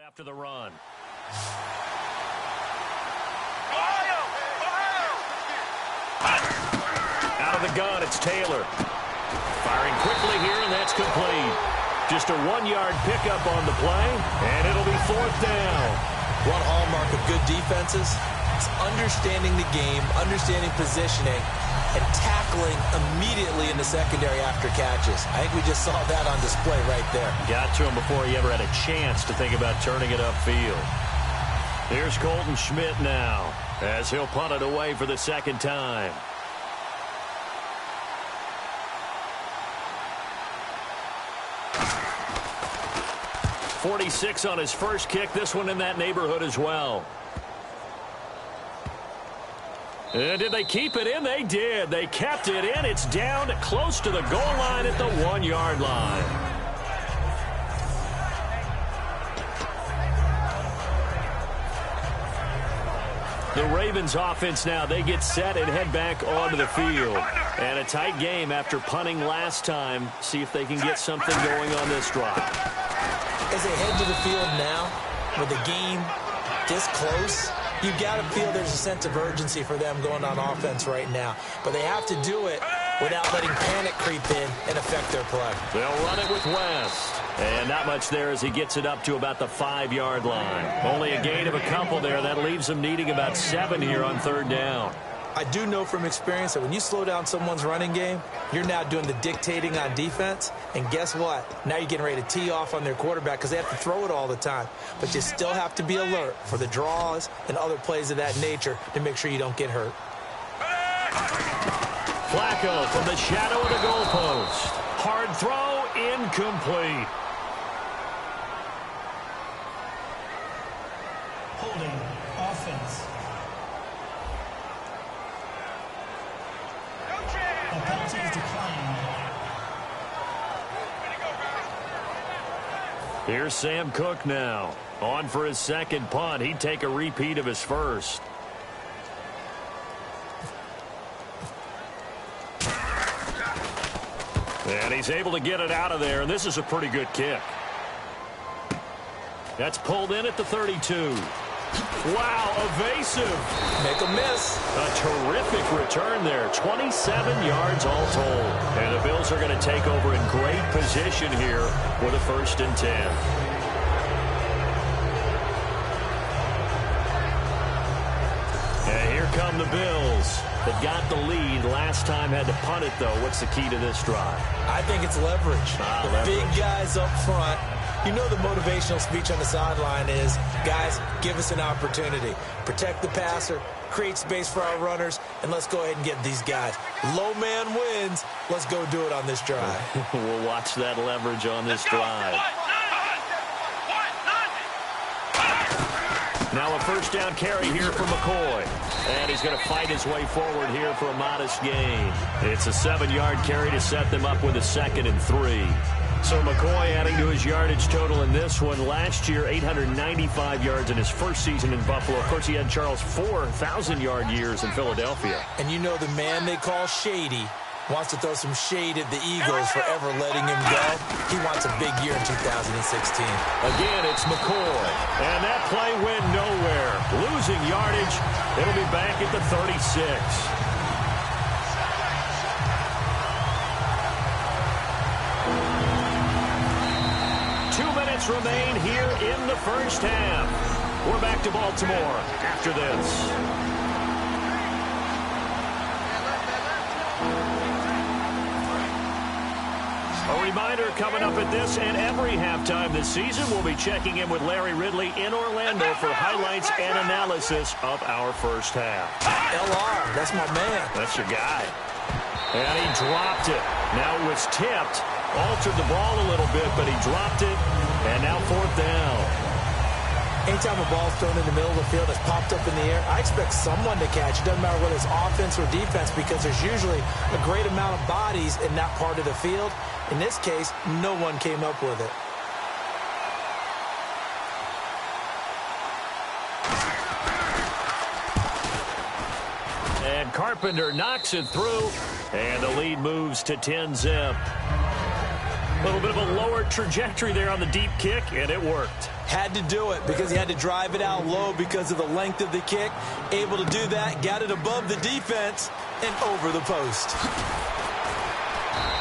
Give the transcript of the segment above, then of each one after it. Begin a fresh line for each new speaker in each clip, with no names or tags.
after the run. Out of the gun, it's Taylor. Firing quickly here, and that's complete. Just a 1-yard pickup on the play, and it'll be 4th down.
One hallmark of good defenses is understanding the game, understanding positioning, and tackling immediately in the secondary after catches. I think we just saw that on display right there.
Got to him before he ever had a chance to think about turning it upfield. Here's Colton Schmidt now, as he'll punt it away for the second time. .46 on his first kick. This one in that neighborhood as well. And did they keep it in? They did. They kept it in. It's down close to the goal line at the 1-yard line. The Ravens offense now, they get set and head back onto the field. And a tight game after punting last time. See if they can get something going on this drive.
As they head to the field now, with the game this close, you've got to feel there's a sense of urgency for them going on offense right now. But they have to do it without letting panic creep in and affect their play.
They'll run it with West. And not much there as he gets it up to about the 5-yard line. Only a gain of a couple there. That leaves them needing about 7 here on 3rd down.
I do know from experience that when you slow down someone's running game, you're now doing the dictating on defense. And guess what? Now you're getting ready to tee off on their quarterback because they have to throw it all the time. But you still have to be alert for the draws and other plays of that nature to make sure you don't get hurt.
Flacco from the shadow of the goalpost. Hard throw, incomplete.
Holding offense.
Here's Sam Cook now. On for his second punt. He'd take a repeat of his first. And he's able to get it out of there, and this is a pretty good kick. That's pulled in at the 32. Wow, evasive.
Make a miss.
A terrific return there. 27 yards all told. And the Bills are going to take over in great position here with a 1st and 10. And here come the Bills. They got the lead. Last time had to punt it, though. What's the key to this drive?
I think it's leverage.
Leverage.
Big guys up front. You know the motivational speech on the sideline is, guys, give us an opportunity. Protect the passer, create space for our runners, and let's go ahead and get these guys. Low man wins. Let's go do it on this drive.
We'll watch that leverage on this drive. Now a 1st down carry here for McCoy. And he's going to fight his way forward here for a modest gain. It's a 7-yard carry to set them up with a 2nd and 3. So McCoy adding to his yardage total in this one. Last year, 895 yards in his first season in Buffalo. Of course, he had Charles 4,000-yard years in Philadelphia.
And you know the man they call Shady wants to throw some shade at the Eagles for ever letting him go. He wants a big year in 2016.
Again, it's McCoy. And that play went nowhere. Losing yardage. It'll be back at the 36. Remain here in the first half. We're back to Baltimore after this. A reminder coming up at this and every halftime this season, we'll be checking in with Larry Ridley in Orlando for highlights and analysis of our first half.
LR, that's my man.
That's your guy. And he dropped it. Now it was tipped. Altered the ball a little bit, but he dropped it. And now 4th down.
Anytime a ball's thrown in the middle of the field that's popped up in the air, I expect someone to catch. It doesn't matter whether it's offense or defense because there's usually a great amount of bodies in that part of the field. In this case, no one came up with it.
And Carpenter knocks it through, and the lead moves to 10-zip. A little bit of a lower smart trajectory there on the deep kick, and it worked.
Had to do it because he had to drive it out low because of the length of the kick. Able to do that, got it above the defense and over the post.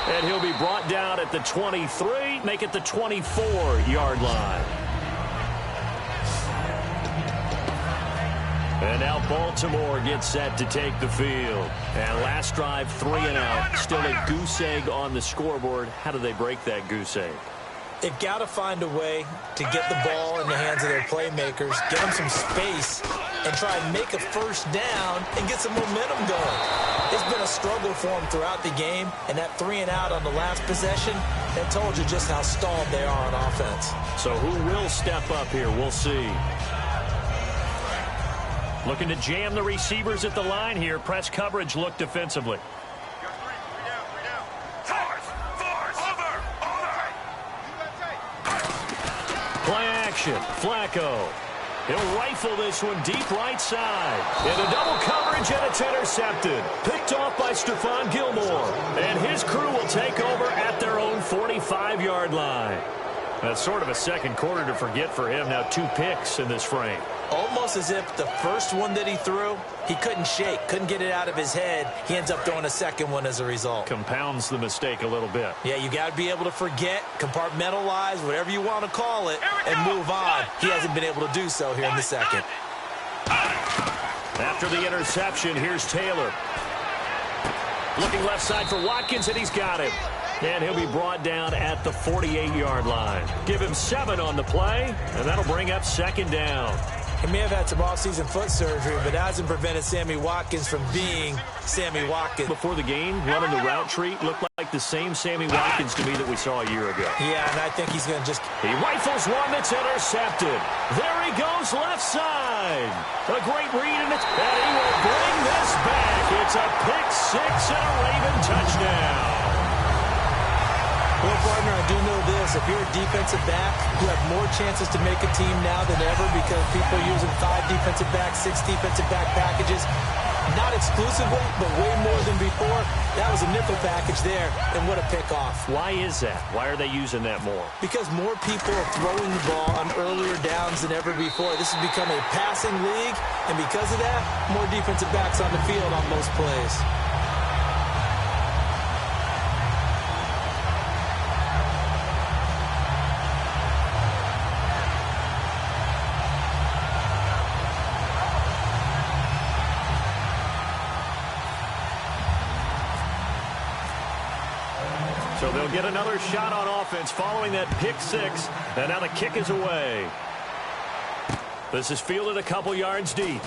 And he'll be brought down at the 23, make it the 24-yard line. And now Baltimore gets set to take the field. And last drive, 3 and out. Still a goose egg on the scoreboard. How do they break that goose egg?
They've got to find a way to get the ball in the hands of their playmakers, get them some space, and try and make a first down and get some momentum going. It's been a struggle for them throughout the game, and that 3 and out on the last possession, that told you just how stalled they are on offense.
So who will step up here? We'll see. Looking to jam the receivers at the line here. Press coverage look defensively. Play action. Flacco. He'll rifle this one deep right side. Into double coverage, and it's intercepted. Picked off by Stephon Gilmore. And his crew will take over at their own 45-yard line. That's sort of a second quarter to forget for him. Now 2 picks in this frame.
Almost as if the first one that he threw, he couldn't shake, couldn't get it out of his head. He ends up throwing a second one as a result.
Compounds the mistake a little bit.
Yeah, you got to be able to forget, compartmentalize, whatever you want to call it, and move on. He hasn't been able to do so here in the second.
After the interception, here's Taylor. Looking left side for Watkins, and he's got him. And he'll be brought down at the 48-yard line. Give him 7 on the play, and that'll bring up second down.
He may have had some off-season foot surgery, but that hasn't prevented Sammy Watkins from being Sammy Watkins.
Before the game, running the route tree looked like the same Sammy Watkins to me that we saw a year ago.
Yeah, and I think he's going to just...
He rifles one that's intercepted. There he goes left side. A great read, and he will bring this back. It's a pick 6 and a Raven touchdown.
Well, partner, I do know this. If you're a defensive back, you have more chances to make a team now than ever because people are using 5 defensive backs, 6 defensive back packages. Not exclusively, but way more than before. That was a nickel package there, and what a pickoff.
Why is that? Why are they using that more?
Because more people are throwing the ball on earlier downs than ever before. This has become a passing league, and because of that, more defensive backs on the field on most plays.
So they'll get another shot on offense following that pick 6. And now the kick is away. This is fielded a couple yards deep.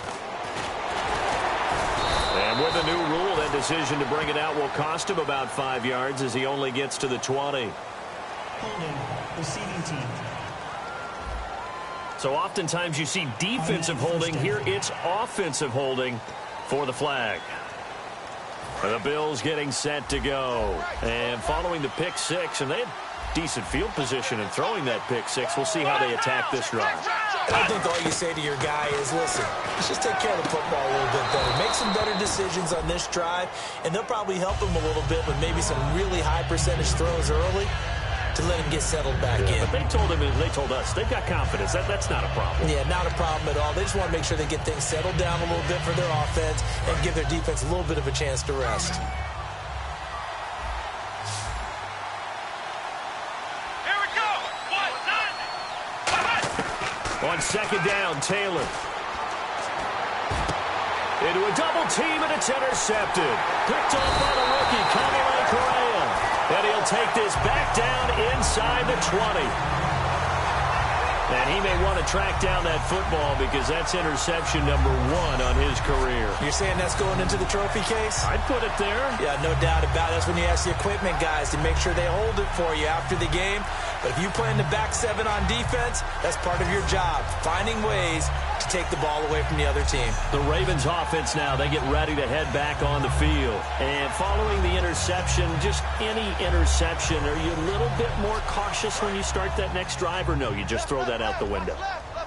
And with the new rule, that decision to bring it out will cost him about 5 yards as he only gets to the 20.
Holding, receiving team.
So oftentimes you see defensive holding. Here it's offensive holding for the flag. The Bills getting set to go. And following the pick 6, and they had decent field position in throwing that pick 6. We'll see how they attack this drive.
I think all you say to your guy is, listen, let's just take care of the football a little bit better. Make some better decisions on this drive, and they'll probably help him a little bit with maybe some really high percentage throws early to let him get settled back in.
But they told him, they told us, they've got confidence. That's not a problem.
Yeah, not a problem at all. They just want to make sure they get things settled down a little bit for their offense and give their defense a little bit of a chance to rest.
Here we go.
On second down, Taylor. Into a double team, and it's intercepted. Picked off by the rookie, Conley Correa. And he'll take this back down inside the 20. And he may want to track down that football because that's interception number 1 on his career.
You're saying that's going into the trophy case?
I'd put it there.
Yeah, no doubt about it. That's when you ask the equipment guys to make sure they hold it for you after the game. But if you play in the back 7 on defense, that's part of your job, finding ways to take the ball away from the other team.
The Ravens offense now, they get ready to head back on the field. And following the interception, just any interception, are you a little bit more cautious when you start that next drive, or no, you just throw that out the window?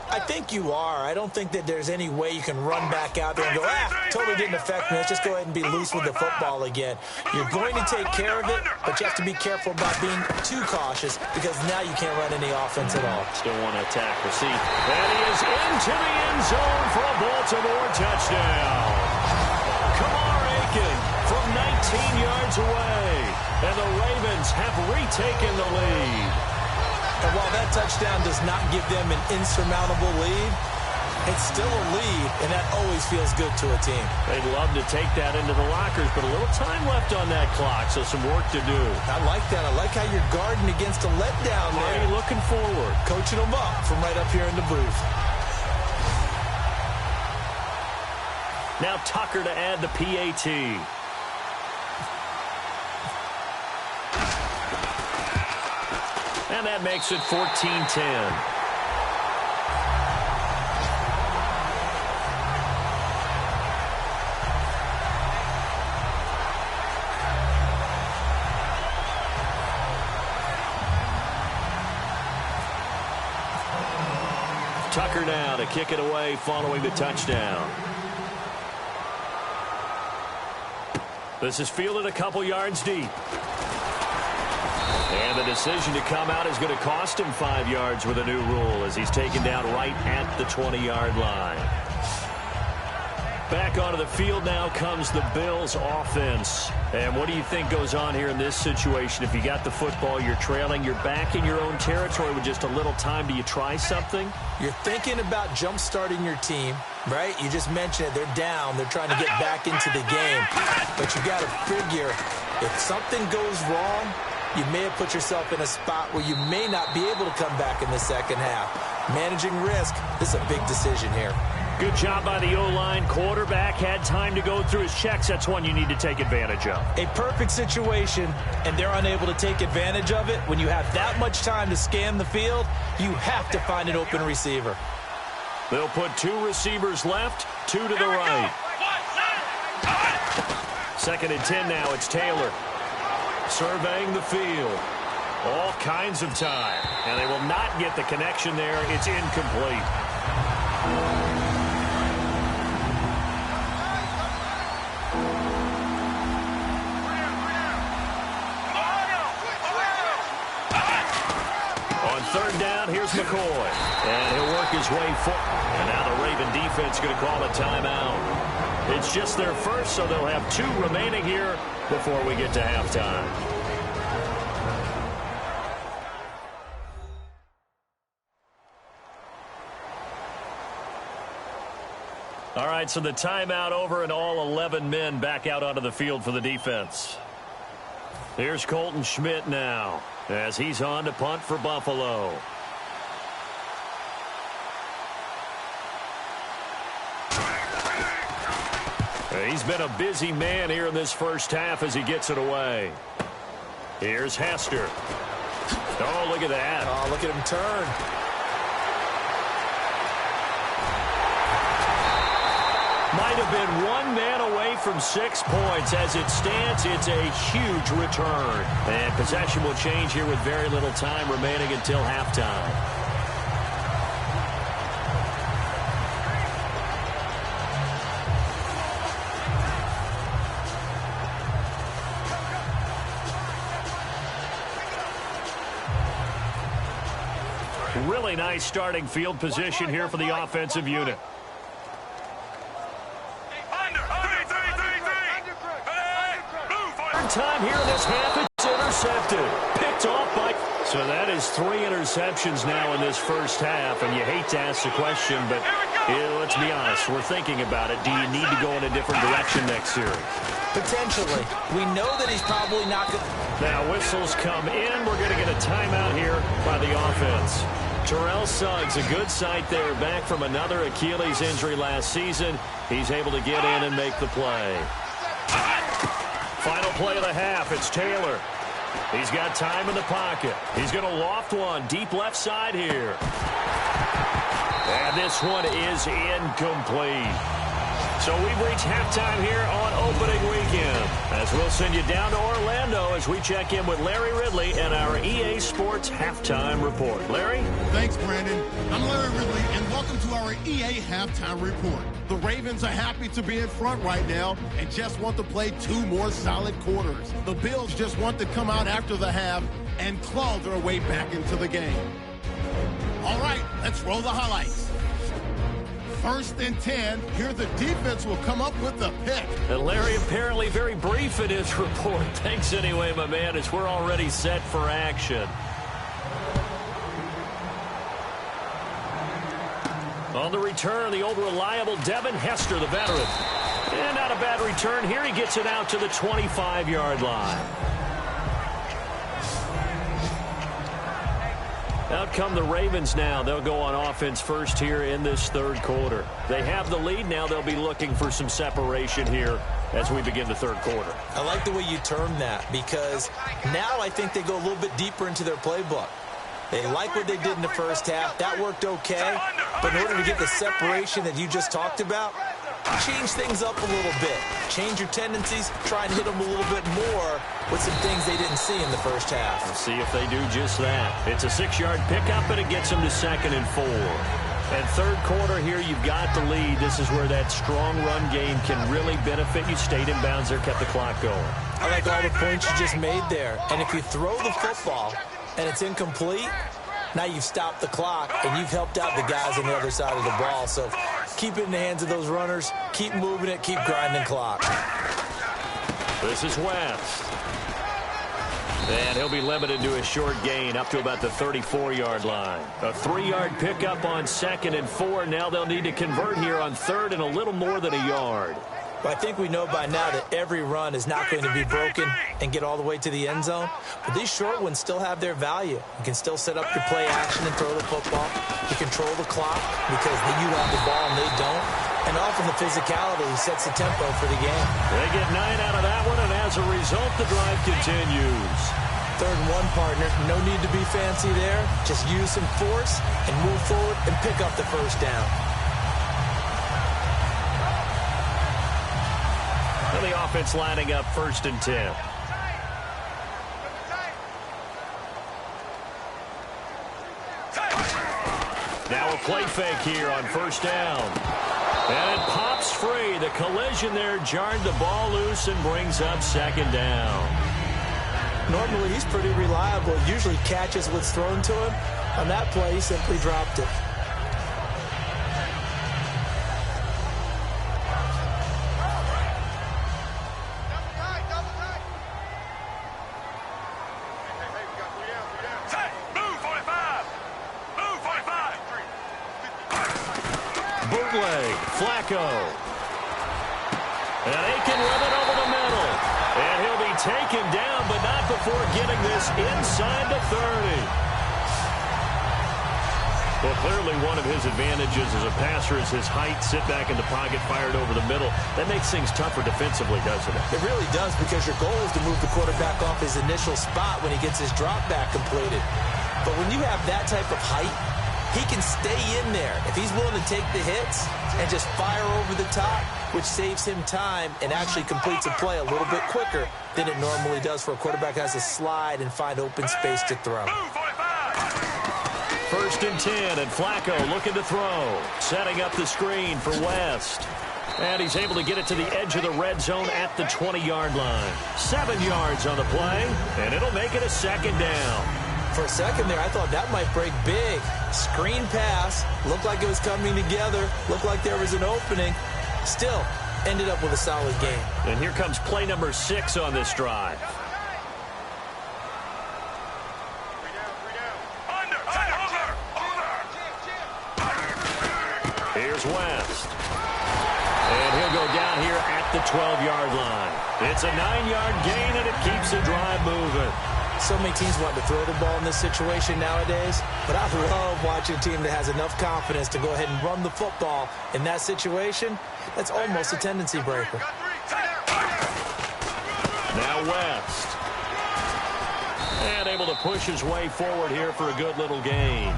I think you are. I don't think that there's any way you can run back out there and go, totally didn't affect me. Let's just go ahead and be loose with the football again. You're going to take care of it, but you have to be careful about being too cautious because now you can't run any offense at all.
Still want to attack, receive. And he is into the end zone for a Baltimore touchdown. Kamar Aiken from 19 yards away. And the Ravens have retaken the lead.
And while that touchdown does not give them an insurmountable lead, it's still a lead, and that always feels good to a team.
They'd love to take that into the lockers, but a little time left on that clock, so some work to do.
I like that. I like how you're guarding against a letdown there.
Already looking forward.
Coaching them up from right up here in the booth.
Now Tucker to add the PAT. And that makes it 14-10. Tucker now to kick it away following the touchdown. This is fielded a couple yards deep. And the decision to come out is going to cost him 5 yards with a new rule as he's taken down right at the 20-yard line. Back onto the field now comes the Bills offense. And what do you think goes on here in this situation? If you got the football, you're trailing, you're back in your own territory with just a little time. Do you try something?
You're thinking about jump-starting your team, right? You just mentioned it. They're down. They're trying to get back into the game. But you got to figure if something goes wrong, you may have put yourself in a spot where you may not be able to come back in the second half. Managing risk, this is a big decision here.
Good job by the O-line. Quarterback had time to go through his checks. That's one you need to take advantage of.
A perfect situation, and they're unable to take advantage of it. When you have that much time to scan the field, you have to find an open receiver.
They'll put 2 receivers left, 2 to the right. 2nd and 10 now. It's Taylor. Surveying the field. All kinds of time. And they will not get the connection there. It's incomplete. On 3rd down, here's McCoy. And he'll work his way forward. And now the Raven defense is going to call a timeout. It's just their first, so they'll have 2 remaining here before we get to halftime. All right, so the timeout over and all 11 men back out onto the field for the defense. Here's Colton Schmidt now as he's on to punt for Buffalo. He's been a busy man here in this first half as he gets it away. Here's Hester. Oh, look at that.
Oh, look at him turn.
Might have been 1 man away from 6 points. As it stands, it's a huge return. And possession will change here with very little time remaining until halftime. Really nice starting field position here for the offensive unit. Time here in this half, it's intercepted. Picked off by... So that is 3 interceptions now in this first half, and you hate to ask the question, but let's be honest, we're thinking about it. Do you need to go in a different direction next series?
Potentially. We know that he's probably not going to...
Now whistles come in. We're going to get a timeout here by the offense. Terrell Suggs, a good sight there, back from another Achilles injury last season. He's able to get in and make the play. Final play of the half, it's Taylor. He's got time in the pocket. He's going to loft one deep left side here. And this one is incomplete. So So we've reached halftime here on opening weekend, as we'll send you down to Orlando as we check in with Larry Ridley and our EA Sports Halftime Report. Larry?
Thanks, Brandon. I'm Larry Ridley, and welcome to our EA Halftime Report. The Ravens are happy to be in front right now and just want to play 2 more solid quarters. The Bills just want to come out after the half and claw their way back into the game. All right, let's roll the highlights. 1st and 10. Here the defense will come up with the pick.
And Larry apparently very brief in his report. Thanks anyway, my man, as we're already set for action. On the return, the old reliable Devin Hester, the veteran. And not a bad return. Here he gets it out to the 25-yard line. Out come the Ravens now. They'll go on offense first here in this 3rd quarter. They have the lead. Now they'll be looking for some separation here as we begin the 3rd quarter.
I like the way you termed that, because now I think they go a little bit deeper into their playbook. They like what they did in the first half. That worked okay. But in order to get the separation that you just talked about, change things up a little bit. Change your tendencies. Try and hit them a little bit more with some things they didn't see in the first half.
We'll see if they do just that. It's a 6-yard pickup, and it gets them to 2nd and 4. And 3rd quarter here, you've got the lead. This is where that strong run game can really benefit you. Stayed in bounds there, kept the clock going.
I like all the points you just made there. And if you throw the football and it's incomplete, now you've stopped the clock and you've helped out the guys on the other side of the ball. So keep it in the hands of those runners. Keep moving it. Keep grinding clock.
This is West. And he'll be limited to a short gain up to about the 34-yard line. A 3-yard pickup on 2nd and 4. Now they'll need to convert here on 3rd and a little more than a yard.
But I think we know by now that every run is not going to be broken and get all the way to the end zone. But these short ones still have their value. You can still set up your play action and throw the football. You control the clock because you have the ball and they don't. And often the physicality sets the tempo for the game.
They get 9 out of that one, and as a result, the drive continues.
3rd and 1, partner. No need to be fancy there. Just use some force and move forward and pick up the first down.
And the offense lining up 1st and 10. Now a play fake here on 1st down. And it pops free. The collision there jarred the ball loose and brings up 2nd down.
Normally, he's pretty reliable. Usually catches what's thrown to him. On that play, he simply dropped it.
Flacco. And Aiken with it over the middle. And he'll be taken down, but not before getting this inside the 30. Well, clearly one of his advantages as a passer is his height. Sit back in the pocket, fired over the middle. That makes things tougher defensively, doesn't it?
It really does, because your goal is to move the quarterback off his initial spot when he gets his drop back completed. But when you have that type of height, he can stay in there if he's willing to take the hits and just fire over the top, which saves him time and actually completes a play a little bit quicker than it normally does for a quarterback who has to slide and find open space to throw.
1st and 10, and Flacco looking to throw. Setting up the screen for West. And he's able to get it to the edge of the red zone at the 20-yard line. 7 yards on the play, and it'll make it a 2nd down.
For a second there, I thought that might break big. Screen pass. Looked like it was coming together. Looked like there was an opening. Still, ended up with a solid game.
And here comes play number 6 on this drive. Here's West. And he'll go down here at the 12-yard line. It's a 9-yard gain, and it keeps the drive moving.
So many teams want to throw the ball in this situation nowadays, but I love watching a team that has enough confidence to go ahead and run the football in that situation. That's almost a tendency breaker.
Now West. And able to push his way forward here for a good little gain.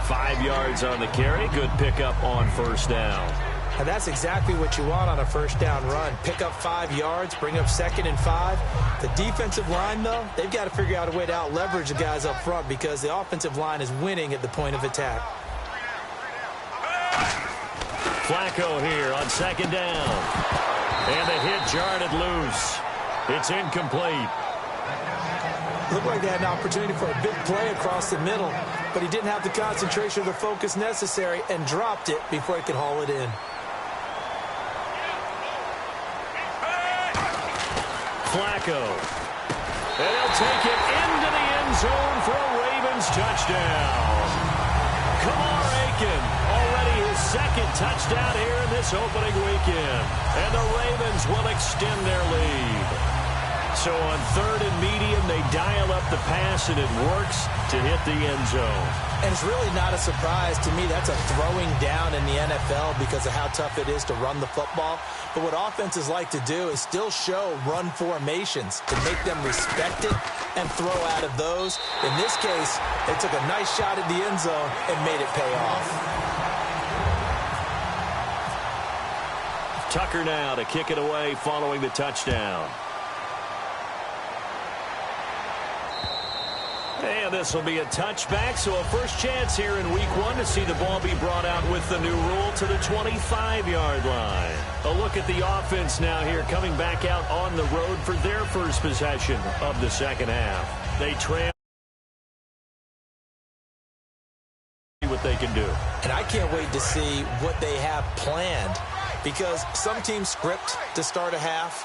5 yards on the carry. Good pickup on 1st down.
And that's exactly what you want on a first down run. Pick up 5 yards, bring up 2nd and 5. The defensive line, though, they've got to figure out a way to out-leverage the guys up front because the offensive line is winning at the point of attack.
Flacco here on 2nd down. And the hit jarred it loose. It's incomplete.
Looked like they had an opportunity for a big play across the middle, but he didn't have the concentration or the focus necessary and dropped it before he could haul it in.
Flacco. And he'll take it into the end zone for a Ravens touchdown. Kamar Aiken, already his 2nd touchdown here in this opening weekend. And the Ravens will extend their lead. So on 3rd and medium, they dial up the pass, and it works to hit the end zone.
And it's really not a surprise to me. That's a throwing down in the NFL because of how tough it is to run the football. But what offenses like to do is still show run formations to make them respect it and throw out of those. In this case, they took a nice shot at the end zone and made it pay off.
Tucker now to kick it away following the touchdown. And this will be a touchback, so a first chance here in week 1 to see the ball be brought out with the new rule to the 25-yard line. A look at the offense now here, coming back out on the road for their first possession of the second half. They trail what they can do.
And I can't wait to see what they have planned because some teams script to start a half.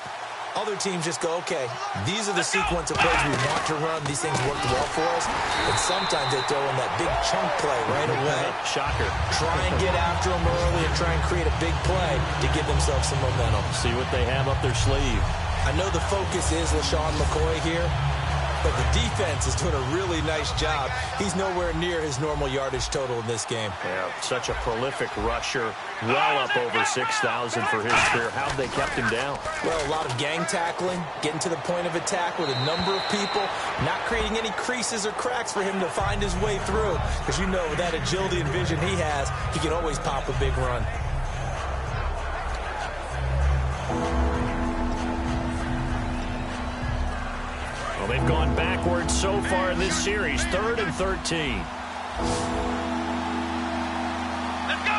Other teams just go, okay, these are the sequence of plays we want to run. These things worked well for us. And sometimes they throw in that big chunk play right away.
Shocker.
Try and get after them early and try and create a big play to give themselves some momentum.
See what they have up their sleeve.
I know the focus is LaShawn McCoy here, but the defense is doing a really nice job. He's nowhere near his normal yardage total in this game.
Yeah, such a prolific rusher, well up over 6,000 for his career. How have they kept him down?
Well, a lot of gang tackling, getting to the point of attack with a number of people, not creating any creases or cracks for him to find his way through. Because you know, with that agility and vision he has, he can always pop a big run.
Well, they've gone backwards so far in this series. 3rd and 13.
Let's go.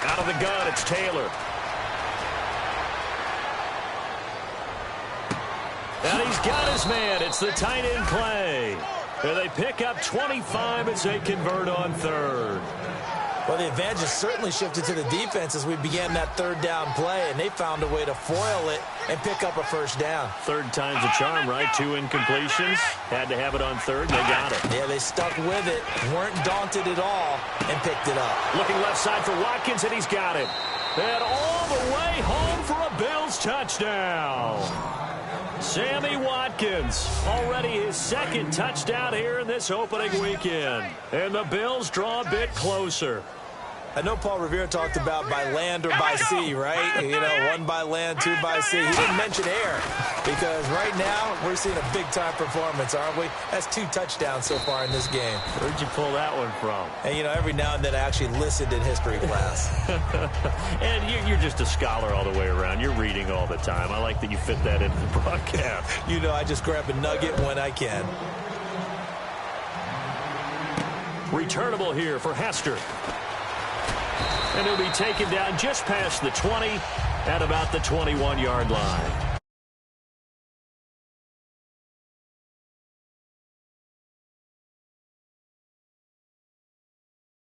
Out of the gun, it's Taylor. And he's got his man. It's the tight end play. And they pick up 25 as they convert on 3rd.
Well, the advantage has certainly shifted to the defense as we began that 3rd down play, and they found a way to foil it and pick up a first down.
3rd time's a charm, right? 2 incompletions. Had to have it on 3rd, they got it.
Yeah, they stuck with it, weren't daunted at all, and picked it up.
Looking left side for Watkins, and he's got it. And all the way home for a Bills touchdown. Sammy Watkins, already his 2nd touchdown here in this opening weekend. And the Bills draw a bit closer.
I know Paul Revere talked about by land or by sea, right? You know, 1 by land, 2 by sea. He didn't mention air because right now we're seeing a big-time performance, aren't we? That's 2 touchdowns so far in this game.
Where'd you pull that one from?
And, you know, every now and then I actually listened in history class.
And you're just a scholar all the way around. You're reading all the time. I like that you fit that into the broadcast.
You know, I just grab a nugget when I can.
Returnable here for Hester. And he'll be taken down just past the 20 at about the 21-yard line.